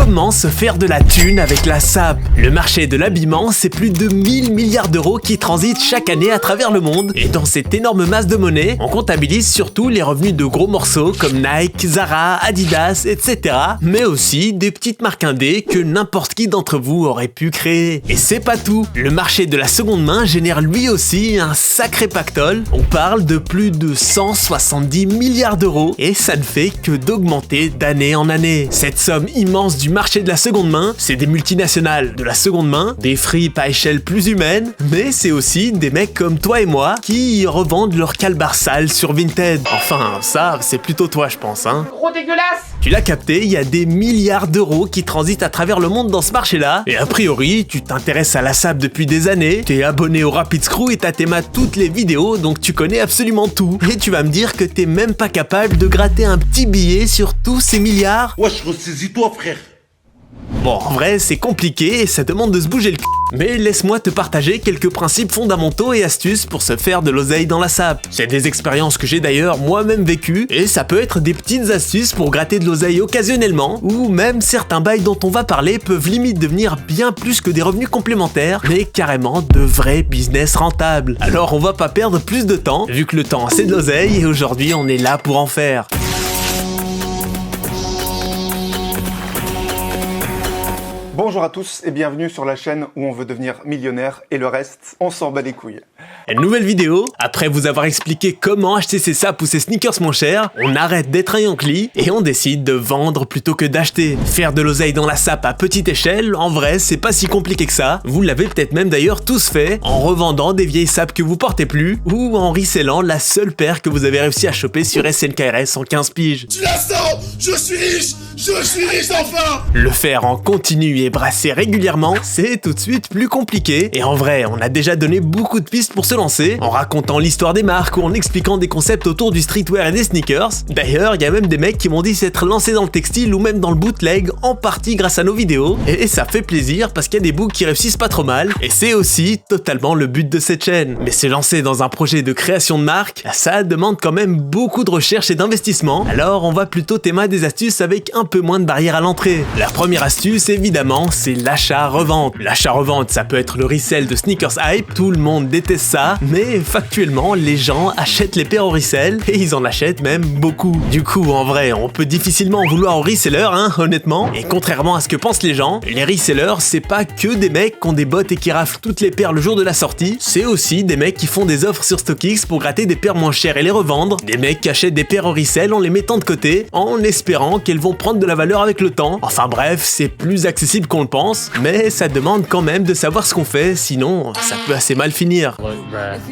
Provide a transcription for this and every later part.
Comment se faire de la thune avec la SAP? Le marché de l'habillement, c'est plus de 1000 milliards d'euros qui transitent chaque année à travers le monde. Et dans cette énorme masse de monnaie, on comptabilise surtout les revenus de gros morceaux comme Nike, Zara, Adidas, etc. Mais aussi des petites marques indées que n'importe qui d'entre vous aurait pu créer. Et c'est pas tout. Le marché de la seconde main génère lui aussi un sacré pactole. On parle de plus de 170 milliards d'euros et ça ne fait que d'augmenter d'année en année. Cette somme immense du marché de la seconde main, c'est des multinationales de la seconde main, des fripes à échelle plus humaine, mais c'est aussi des mecs comme toi et moi qui revendent leur calbar sale sur Vinted. Enfin, ça, c'est plutôt toi, je pense, hein. Gros dégueulasse! Tu l'as capté, il y a des milliards d'euros qui transitent à travers le monde dans ce marché-là, et a priori, tu t'intéresses à la SAP depuis des années, t'es abonné au Rapid Screw et t'as toutes les vidéos, donc tu connais absolument tout. Et tu vas me dire que t'es même pas capable de gratter un petit billet sur tous ces milliards? Wesh, ressaisis-toi, frère. Bon, en vrai, c'est compliqué et ça demande de se bouger le c***. Mais laisse-moi te partager quelques principes fondamentaux et astuces pour se faire de l'oseille dans la SAP. C'est des expériences que j'ai d'ailleurs moi-même vécues, et ça peut être des petites astuces pour gratter de l'oseille occasionnellement, ou même certains bails dont on va parler peuvent limite devenir bien plus que des revenus complémentaires, mais carrément de vrais business rentables. Alors on va pas perdre plus de temps, vu que le temps c'est de l'oseille et aujourd'hui on est là pour en faire. Bonjour à tous et bienvenue sur la chaîne où on veut devenir millionnaire et le reste, on s'en bat les couilles. Nouvelle vidéo, après vous avoir expliqué comment acheter ses sapes ou ses sneakers moins chers, on arrête d'être un Yankee et on décide de vendre plutôt que d'acheter. Faire de l'oseille dans la SAP à petite échelle, en vrai c'est pas si compliqué que ça. Vous l'avez peut-être même d'ailleurs tous fait en revendant des vieilles sapes que vous portez plus ou en resellant la seule paire que vous avez réussi à choper sur SNKRS en 15 piges. Tu la sens? Je suis riche enfin. Le faire en continu et brasser régulièrement, c'est tout de suite plus compliqué. Et en vrai, on a déjà donné beaucoup de pistes pour se lancer, en racontant l'histoire des marques ou en expliquant des concepts autour du streetwear et des sneakers. D'ailleurs, il y a même des mecs qui m'ont dit s'être lancés dans le textile ou même dans le bootleg, en partie grâce à nos vidéos. Et ça fait plaisir parce qu'il y a des books qui réussissent pas trop mal. Et c'est aussi totalement le but de cette chaîne. Mais se lancer dans un projet de création de marque, ça demande quand même beaucoup de recherche et d'investissement. Alors on va plutôt théma des astuces avec un peu moins de barrières à l'entrée. La première astuce, évidemment, c'est l'achat-revente. L'achat-revente, ça peut être le resell de sneakers hype, tout le monde déteste ça, mais factuellement, les gens achètent les paires au resell et ils en achètent même beaucoup. Du coup, en vrai, on peut difficilement en vouloir aux resellers, hein, honnêtement. Et contrairement à ce que pensent les gens, les resellers, c'est pas que des mecs qui ont des bottes et qui raflent toutes les paires le jour de la sortie, c'est aussi des mecs qui font des offres sur StockX pour gratter des paires moins chères et les revendre, des mecs qui achètent des paires au resell en les mettant de côté, en espérant qu'elles vont prendre de la valeur avec le temps. Enfin bref, c'est plus accessible qu'on le pense, mais ça demande quand même de savoir ce qu'on fait, sinon ça peut assez mal finir.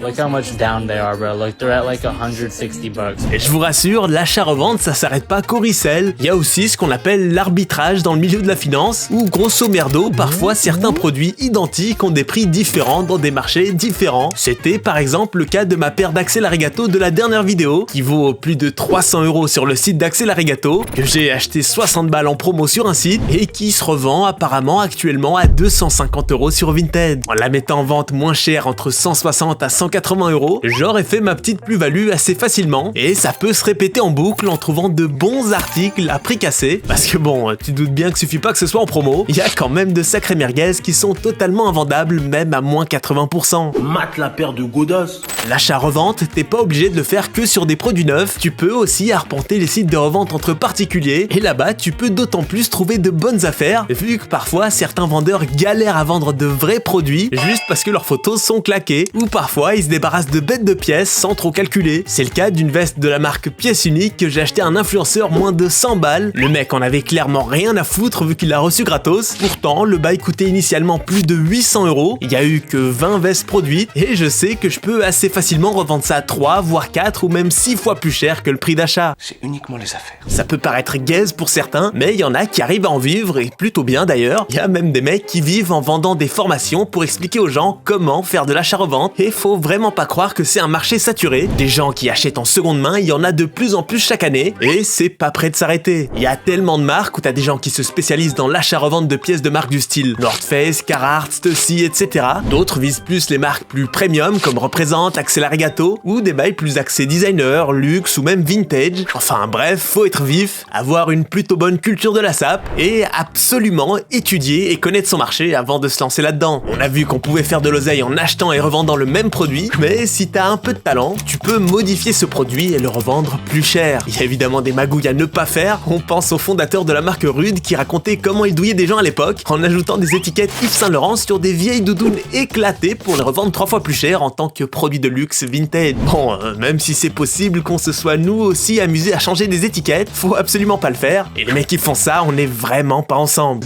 Look how much down they are, bro. Look, they're at like 160 bucks. Et je vous rassure, l'achat-revente, ça s'arrête pas qu'au resell. Il y a aussi ce qu'on appelle l'arbitrage dans le milieu de la finance, où grosso merdo, parfois certains produits identiques ont des prix différents dans des marchés différents. C'était par exemple le cas de ma paire d'Axel Arigato de la dernière vidéo, qui vaut plus de 300 € sur le site d'Axel Arigato, que j'ai acheté 60 balles en promo sur un site, et qui se revend apparemment actuellement à 250 € sur Vinted. En la mettant en vente moins cher entre 160 à 180 €, j'aurais fait ma petite plus-value assez facilement, et ça peut se répéter en boucle en trouvant de bons articles à prix cassé, parce que bon, tu doutes bien que suffit pas que ce soit en promo, il y a quand même de sacrés merguez qui sont totalement invendables, même à moins 80%. Mate la paire de godasses. L'achat-revente, t'es pas obligé de le faire que sur des produits neufs, tu peux aussi arpenter les sites de revente entre particuliers, et là-bas tu peux d'autant plus trouver de bonnes affaires, vu que parfois certains vendeurs galèrent à vendre de vrais produits juste parce que leurs photos sont claquées, ou parfois ils se débarrassent de bêtes de pièces sans trop calculer. C'est le cas d'une veste de la marque Pièce Unique que j'ai acheté à un influenceur moins de 100 balles. Le mec en avait clairement rien à foutre vu qu'il l'a reçu gratos. Pourtant, le bail coûtait initialement plus de 800 €. Il y a eu que 20 vestes produites et je sais que je peux assez facilement revendre ça à 3, voire 4 ou même 6 fois plus cher que le prix d'achat. C'est uniquement les affaires. Ça peut paraître gaze pour certains, mais il y en a qui arrivent à en vivre et plutôt bien d'ailleurs. Il y a même des mecs qui vivent en vendant des formations pour expliquer aux gens comment faire de l'achat-revente. Et faut vraiment pas croire que c'est un marché saturé. Des gens qui achètent en seconde main, il y en a de plus en plus chaque année. Et c'est pas prêt de s'arrêter. Il y a tellement de marques où t'as des gens qui se spécialisent dans l'achat-revente de pièces de marques du style North Face, Carhartt, Stussy, etc. D'autres visent plus les marques plus premium comme Représente, Axel Arigato, ou des bails plus axés designer, luxe ou même vintage. Enfin bref, faut être vif, avoir une plutôt bonne culture de la sape et absolument étudier et connaître son marché avant de se lancer là-dedans. On a vu qu'on pouvait faire de l'oseille en achetant et revendant le même produit, mais si t'as un peu de talent, tu peux modifier ce produit et le revendre plus cher. Il y a évidemment des magouilles à ne pas faire. On pense au fondateur de la marque Rude qui racontait comment il douillait des gens à l'époque en ajoutant des étiquettes Yves Saint Laurent sur des vieilles doudounes éclatées pour les revendre 3 fois plus cher en tant que produit de luxe vintage. Bon, même si c'est possible qu'on se soit nous aussi amusés à changer des étiquettes, faut absolument pas le faire. Et les mecs qui font ça, on est vraiment pas ensemble.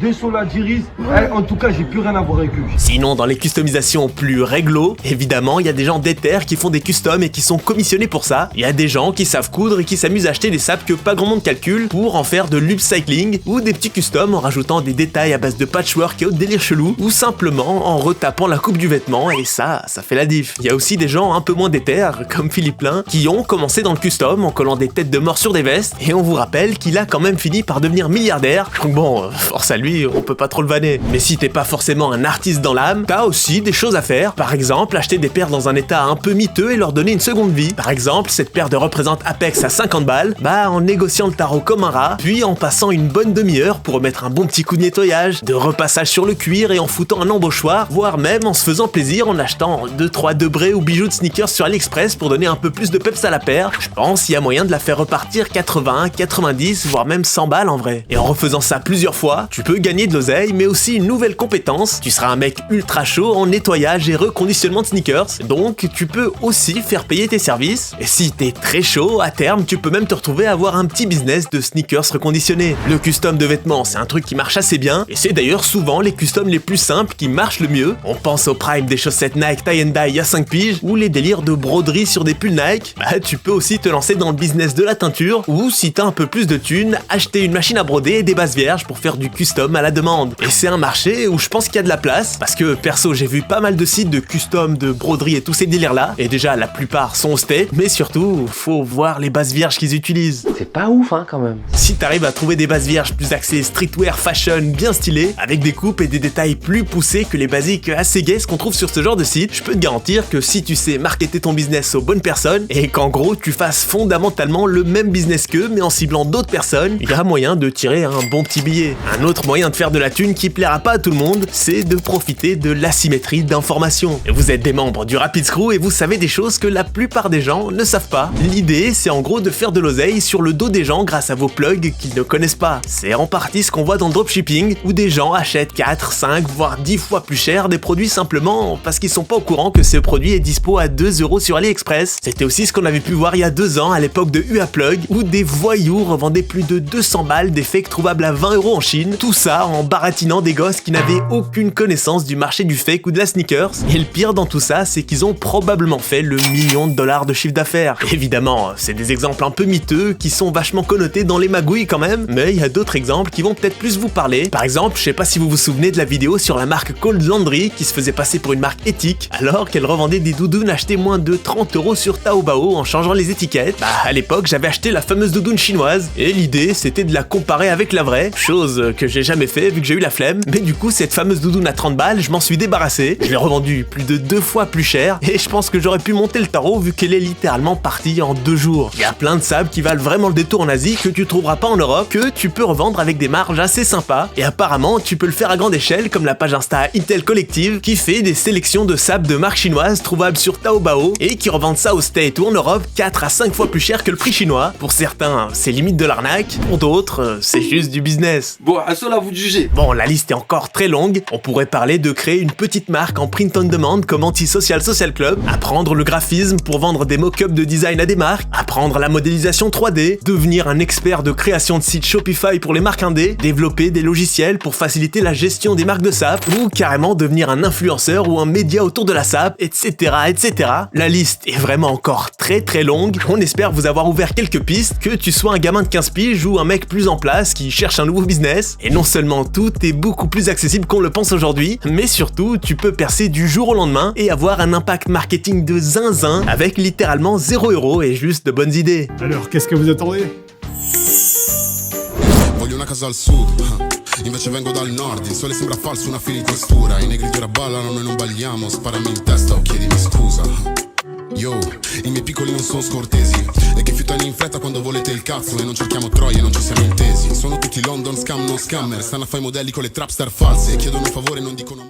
Désolarise, en tout cas j'ai plus rien à voir avec eux. Sinon dans les customisations plus réglo, évidemment il y a des gens déter qui font des customs et qui sont commissionnés pour ça. Il y a des gens qui savent coudre et qui s'amusent à acheter des sapes que pas grand monde calcule pour en faire de l'upcycling ou des petits customs en rajoutant des détails à base de patchwork et autres délires chelous ou simplement en retapant la coupe du vêtement et ça fait la diff. Il y a aussi des gens un peu moins déter comme Philippe Lin qui ont commencé dans le custom en collant des têtes de mort sur des vestes et on vous rappelle qu'il a quand même fini par devenir milliardaire. Donc bon, force à lui, on peut pas trop le vanner. Mais si t'es pas forcément un artiste dans l'âme, t'as aussi des choses à faire. Par exemple, acheter des paires dans un état un peu miteux et leur donner une seconde vie. Par exemple, cette paire de Représente Apex à 50 balles, en négociant le tarot comme un rat, puis en passant une bonne demi-heure pour remettre un bon petit coup de nettoyage, de repassage sur le cuir et en foutant un embauchoir, voire même en se faisant plaisir en achetant 2-3 debrés ou bijoux de sneakers sur AliExpress pour donner un peu plus de peps à la paire. Je pense qu'il y a moyen de la faire repartir 80, 90, voire même 100 balles en vrai. Et en refaisant ça plusieurs fois, tu peux gagner de l'oseille, mais aussi une nouvelle compétence. Tu seras un mec ultra chaud en nettoyage et reconditionnement de sneakers, donc tu peux aussi faire payer tes services. Et si t'es très chaud, à terme, tu peux même te retrouver à avoir un petit business de sneakers reconditionnés. Le custom de vêtements, c'est un truc qui marche assez bien, et c'est d'ailleurs souvent les customs les plus simples qui marchent le mieux. On pense au prime des chaussettes Nike tie and dye il y a 5 piges, ou les délires de broderie sur des pulls Nike. Tu peux aussi te lancer dans le business de la teinture, ou si t'as un peu plus de thunes, acheter une machine à broder et des bases vierges pour faire du custom à la demande. Et c'est un marché où je pense qu'il y a de la place, parce que perso j'ai vu pas mal de sites de custom, de broderie et tous ces délires là, et déjà la plupart sont hostés, mais surtout faut voir les bases vierges qu'ils utilisent. C'est pas ouf quand même. Si t'arrives à trouver des bases vierges plus axées streetwear fashion bien stylées, avec des coupes et des détails plus poussés que les basiques assez gays qu'on trouve sur ce genre de site, je peux te garantir que si tu sais marketer ton business aux bonnes personnes, et qu'en gros tu fasses fondamentalement le même business qu'eux mais en ciblant d'autres personnes, il y a moyen de tirer un bon petit billet. Un autre moyen de faire de la thune qui plaira pas à tout le monde, c'est de profiter de l'asymétrie d'informations. Vous êtes des membres du Rapid Screw et vous savez des choses que la plupart des gens ne savent pas. L'idée, c'est en gros de faire de l'oseille sur le dos des gens grâce à vos plugs qu'ils ne connaissent pas. C'est en partie ce qu'on voit dans le dropshipping, où des gens achètent 4, 5, voire 10 fois plus cher des produits simplement parce qu'ils sont pas au courant que ce produit est dispo à 2€ sur AliExpress. C'était aussi ce qu'on avait pu voir il y a 2 ans à l'époque de UAPlug, où des voyous revendaient plus de 200 balles des fakes trouvables à 20€ en Chine, tout ça en baratinant des gosses qui n'avaient aucune connaissance du marché du fake ou de la sneakers. Et le pire dans tout ça, c'est qu'ils ont probablement fait le $1 million de chiffre d'affaires. Évidemment, c'est des exemples un peu miteux qui sont vachement connotés dans les magouilles quand même, mais il y a d'autres exemples qui vont peut-être plus vous parler. Par exemple, je sais pas si vous vous souvenez de la vidéo sur la marque Cold Laundry qui se faisait passer pour une marque éthique alors qu'elle revendait des doudounes achetées moins de 30€ sur Taobao en changeant les étiquettes. À l'époque, j'avais acheté la fameuse doudoune chinoise et l'idée c'était de la comparer avec la vraie, chose que j'ai jamais fait vu que j'ai eu la flemme, mais du coup cette fameuse doudoune à 30 balles, je m'en suis débarrassé, je l'ai revendue plus de 2 fois plus cher et je pense que j'aurais pu monter le tarot vu qu'elle est littéralement partie en 2 jours. Il y a plein de sables qui valent vraiment le détour en Asie que tu trouveras pas en Europe, que tu peux revendre avec des marges assez sympas et apparemment tu peux le faire à grande échelle comme la page Insta Intel Collective qui fait des sélections de sables de marques chinoises trouvables sur Taobao et qui revendent ça aux States ou en Europe 4 à 5 fois plus cher que le prix chinois. Pour certains, c'est limite de l'arnaque, pour d'autres, c'est juste du business. Bon, à cela vous de juger. Bon, la liste est encore très longue. On pourrait parler de créer une petite marque en print on demand comme Antisocial Social Club, apprendre le graphisme pour vendre des mock-ups de design à des marques, apprendre la modélisation 3D, devenir un expert de création de sites Shopify pour les marques indé, développer des logiciels pour faciliter la gestion des marques de SAP, ou carrément devenir un influenceur ou un média autour de la SAP, etc., etc. La liste est vraiment encore très très longue. On espère vous avoir ouvert quelques pistes, que tu sois un gamin de 15 piges ou un mec plus en place qui cherche un nouveau business. Et non seulement tout est beaucoup plus accessible qu'on le pense aujourd'hui, mais surtout tu peux percer du jour au lendemain et avoir un impact marketing de zinzin avec littéralement 0€ et juste de bonnes idées. Alors, qu'est-ce que vous attendez? Voglio una casa al sud, invece vengo dal nord. Il sole sembra falso, una fila in questura. I negri ora ballano, noi non balliamo. Sparami in testa o chiedimi scusa. Yo, i miei piccoli non sono scortesi e che fiutano in fretta quando volete il cazzo e non cerchiamo troie, non ci siamo intesi. Sono tutti London scam, no scammer. Stanno a fare i modelli con le trapstar false e chiedono un favore, non dicono mai.